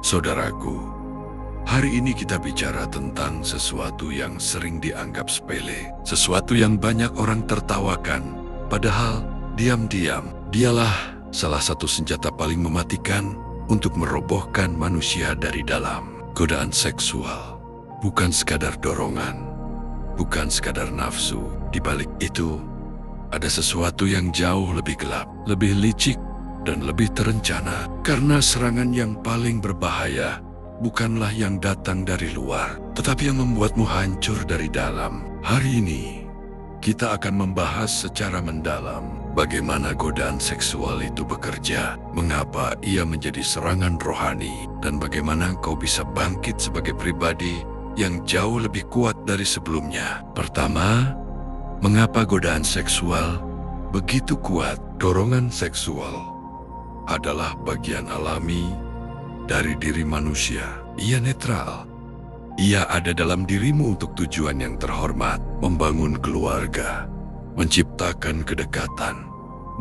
Saudaraku, hari ini kita bicara tentang sesuatu yang sering dianggap sepele, sesuatu yang banyak orang tertawakan, padahal diam-diam dialah salah satu senjata paling mematikan untuk merobohkan manusia dari dalam. Godaan seksual bukan sekadar dorongan, bukan sekadar nafsu. Di balik itu, ada sesuatu yang jauh lebih gelap, lebih licik, dan lebih terencana. Karena serangan yang paling berbahaya bukanlah yang datang dari luar, tetapi yang membuatmu hancur dari dalam. Hari ini, kita akan membahas secara mendalam bagaimana godaan seksual itu bekerja, mengapa ia menjadi serangan rohani, dan bagaimana kau bisa bangkit sebagai pribadi yang jauh lebih kuat dari sebelumnya. Pertama, mengapa godaan seksual begitu kuat? Dorongan seksual adalah bagian alami dari diri manusia. Ia netral. Ia ada dalam dirimu untuk tujuan yang terhormat, membangun keluarga, menciptakan kedekatan,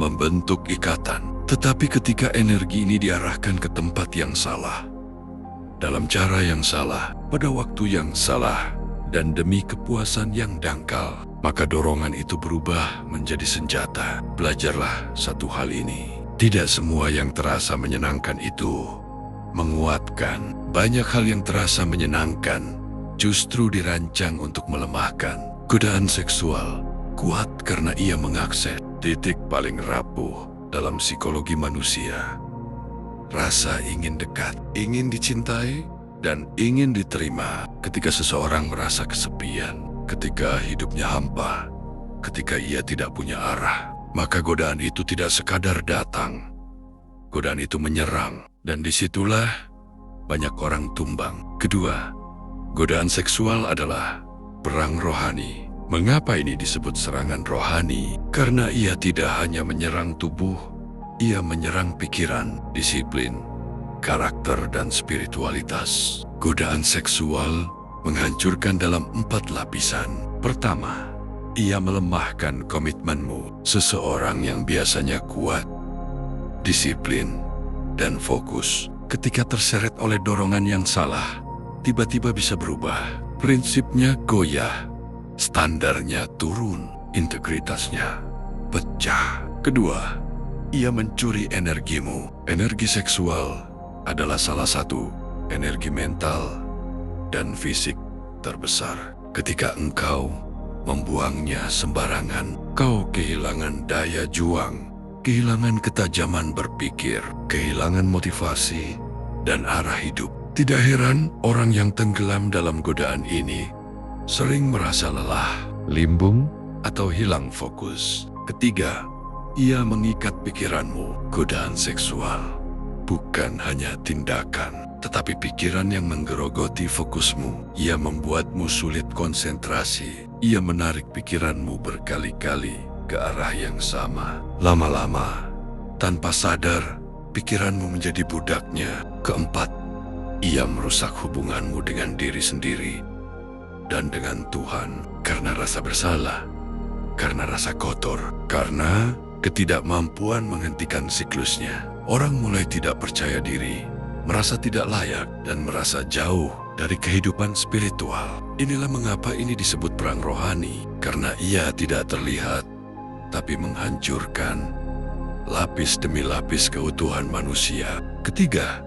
membentuk ikatan. Tetapi ketika energi ini diarahkan ke tempat yang salah, dalam cara yang salah, pada waktu yang salah, dan demi kepuasan yang dangkal, maka dorongan itu berubah menjadi senjata. Belajarlah satu hal ini. Tidak semua yang terasa menyenangkan itu menguatkan. Banyak hal yang terasa menyenangkan justru dirancang untuk melemahkan. Godaan seksual kuat karena ia mengakses titik paling rapuh dalam psikologi manusia. Rasa ingin dekat, ingin dicintai, dan ingin diterima. Ketika seseorang merasa kesepian, ketika hidupnya hampa, ketika ia tidak punya arah, maka godaan itu tidak sekadar datang. Godaan itu menyerang, dan disitulah banyak orang tumbang. Kedua, godaan seksual adalah perang rohani. Mengapa ini disebut serangan rohani? Karena ia tidak hanya menyerang tubuh, ia menyerang pikiran, disiplin, karakter, dan spiritualitas. Godaan seksual menghancurkan dalam 4 lapisan. Pertama, ia melemahkan komitmenmu. Seseorang yang biasanya kuat, disiplin, dan fokus, ketika terseret oleh dorongan yang salah, tiba-tiba bisa berubah. Prinsipnya goyah, standarnya turun, integritasnya pecah. Kedua, ia mencuri energimu. Energi seksual adalah salah satu energi mental dan fisik terbesar. Ketika engkau membuangnya sembarangan, kau kehilangan daya juang, kehilangan ketajaman berpikir, kehilangan motivasi, dan arah hidup. Tidak heran orang yang tenggelam dalam godaan ini sering merasa lelah, limbung, atau hilang fokus. Ketiga, ia mengikat pikiranmu. Godaan seksual bukan hanya tindakan, tetapi pikiran yang menggerogoti fokusmu. Ia membuatmu sulit konsentrasi. Ia menarik pikiranmu berkali-kali ke arah yang sama. Lama-lama, tanpa sadar, pikiranmu menjadi budaknya. Keempat, ia merusak hubunganmu dengan diri sendiri dan dengan Tuhan karena rasa bersalah, karena rasa kotor, karena ketidakmampuan menghentikan siklusnya. Orang mulai tidak percaya diri, merasa tidak layak, dan merasa jauh dari kehidupan spiritual. Inilah mengapa ini disebut perang rohani, karena ia tidak terlihat, tapi menghancurkan lapis demi lapis keutuhan manusia. Ketiga,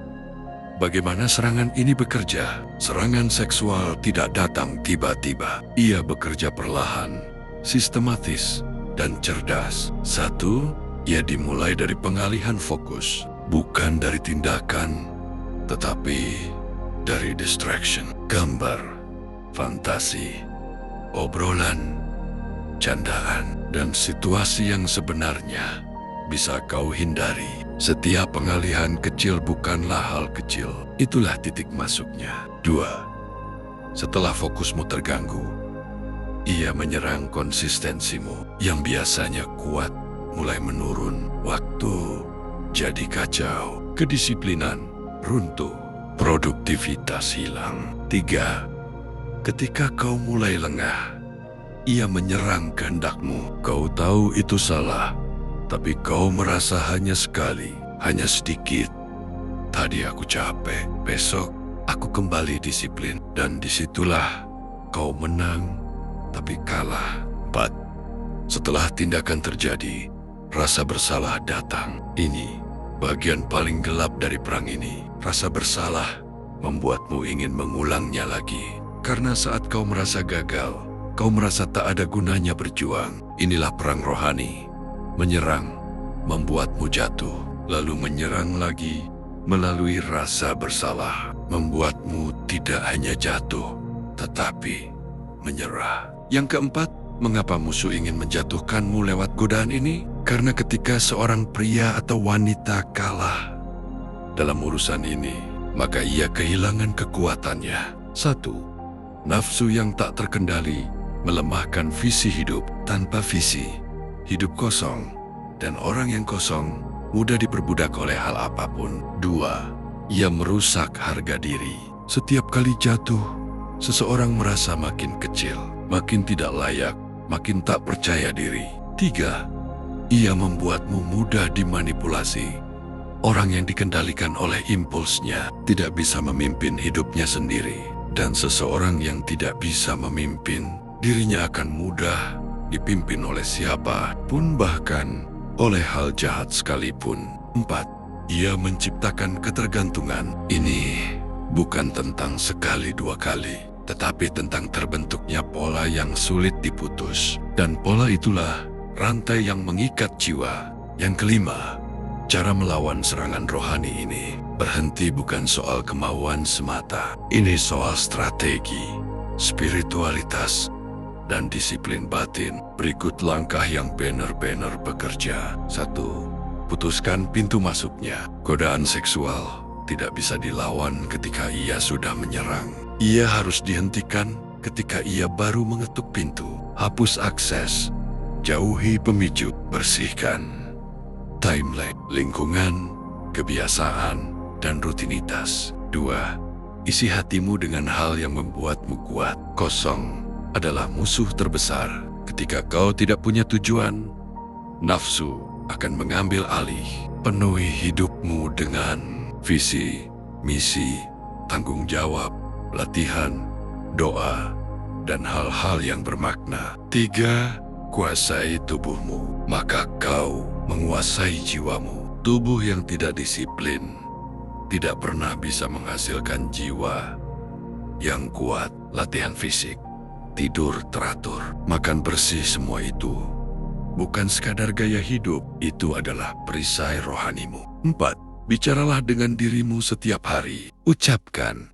bagaimana serangan ini bekerja? Serangan seksual tidak datang tiba-tiba. Ia bekerja perlahan, sistematis, dan cerdas. Satu, ia dimulai dari pengalihan fokus, bukan dari tindakan, tetapi dari distraction. Gambar, fantasi, obrolan, candaan, dan situasi yang sebenarnya bisa kau hindari. Setiap pengalihan kecil bukanlah hal kecil. Itulah titik masuknya. Dua, setelah fokusmu terganggu, ia menyerang konsistensimu yang biasanya kuat, mulai menurun. Waktu jadi kacau, kedisiplinan runtuh, produktivitas hilang. Tiga, ketika kau mulai lengah, ia menyerang kehendakmu. Kau tahu itu salah, tapi kau merasa hanya sekali, hanya sedikit, Tadi aku capek, besok aku kembali disiplin. Dan disitulah kau menang, tapi kalah. 4. Setelah tindakan terjadi, rasa bersalah datang. Ini bagian paling gelap dari perang ini. Rasa bersalah membuatmu ingin mengulangnya lagi. Karena saat kau merasa gagal, kau merasa tak ada gunanya berjuang. Inilah perang rohani. Menyerang, membuatmu jatuh, lalu menyerang lagi melalui rasa bersalah, membuatmu tidak hanya jatuh, tetapi menyerah. Yang keempat, mengapa musuh ingin menjatuhkanmu lewat godaan ini? Karena ketika seorang pria atau wanita kalah dalam urusan ini, maka ia kehilangan kekuatannya. 1. Nafsu yang tak terkendali melemahkan visi hidup. Tanpa visi, hidup kosong, dan orang yang kosong mudah diperbudak oleh hal apapun. 2. Ia merusak harga diri. Setiap kali jatuh, seseorang merasa makin kecil, makin tidak layak, makin tak percaya diri. 3. Ia membuatmu mudah dimanipulasi. Orang yang dikendalikan oleh impulsnya tidak bisa memimpin hidupnya sendiri. Dan seseorang yang tidak bisa memimpin, dirinya akan mudah dipimpin oleh siapa pun, bahkan oleh hal jahat sekalipun. 4. Ia menciptakan ketergantungan. Ini bukan tentang sekali dua kali, tetapi tentang terbentuknya pola yang sulit diputus. Dan pola itulah rantai yang mengikat jiwa. Yang kelima, cara melawan serangan rohani ini berhenti bukan soal kemauan semata. Ini soal strategi, spiritualitas, dan disiplin batin. Berikut langkah yang benar-benar bekerja. 1. Putuskan pintu masuknya. Godaan seksual tidak bisa dilawan ketika ia sudah menyerang. Ia harus dihentikan ketika ia baru mengetuk pintu. Hapus akses, jauhi pemicu, bersihkan timeline, lingkungan, kebiasaan, dan rutinitas. 2. Isi hatimu dengan hal yang membuatmu kuat. Kosong adalah musuh terbesar. Ketika kau tidak punya tujuan, nafsu akan mengambil alih. Penuhi hidupmu dengan visi, misi, tanggung jawab, latihan, doa, dan hal-hal yang bermakna. 3. Kuasai tubuhmu, maka kau menguasai jiwamu. Tubuh yang tidak disiplin tidak pernah bisa menghasilkan jiwa yang kuat. Latihan fisik, tidur teratur, makan bersih, semua itu bukan sekadar gaya hidup, itu adalah perisai rohanimu. 4. Bicaralah dengan dirimu setiap hari. Ucapkan,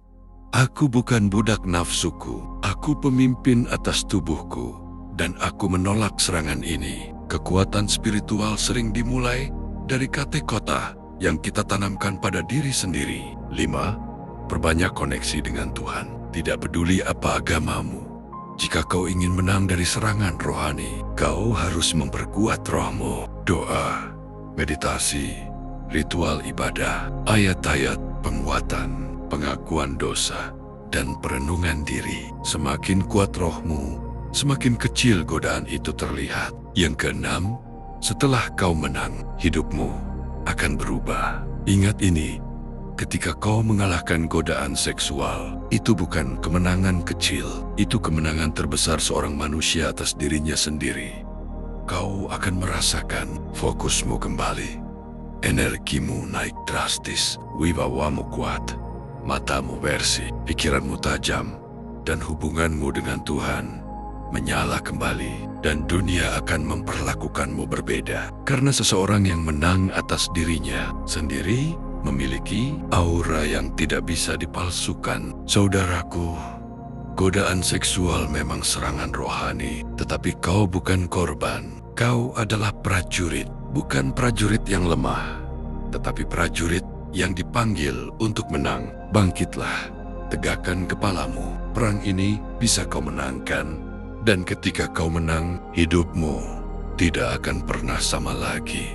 aku bukan budak nafsuku, aku pemimpin atas tubuhku, dan aku menolak serangan ini. Kekuatan spiritual sering dimulai dari kata-kata yang kita tanamkan pada diri sendiri. 5. Perbanyak koneksi dengan Tuhan. Tidak peduli apa agamamu, jika kau ingin menang dari serangan rohani, kau harus memperkuat rohmu. Doa, meditasi, ritual ibadah, ayat-ayat penguatan, pengakuan dosa, dan perenungan diri. Semakin kuat rohmu, semakin kecil godaan itu terlihat. Yang keenam, setelah kau menang, hidupmu akan berubah. Ingat ini, ketika kau mengalahkan godaan seksual, itu bukan kemenangan kecil, itu kemenangan terbesar seorang manusia atas dirinya sendiri. Kau akan merasakan fokusmu kembali, energimu naik drastis, wibawamu kuat, matamu bersih, pikiranmu tajam, dan hubunganmu dengan Tuhan menyala kembali. Dan dunia akan memperlakukanmu berbeda. Karena seseorang yang menang atas dirinya sendiri memiliki aura yang tidak bisa dipalsukan. Saudaraku, godaan seksual memang serangan rohani, tetapi kau bukan korban. Kau adalah prajurit, bukan prajurit yang lemah, tetapi prajurit yang dipanggil untuk menang. Bangkitlah, tegakkan kepalamu. Perang ini bisa kau menangkan. Dan ketika kau menang, hidupmu tidak akan pernah sama lagi.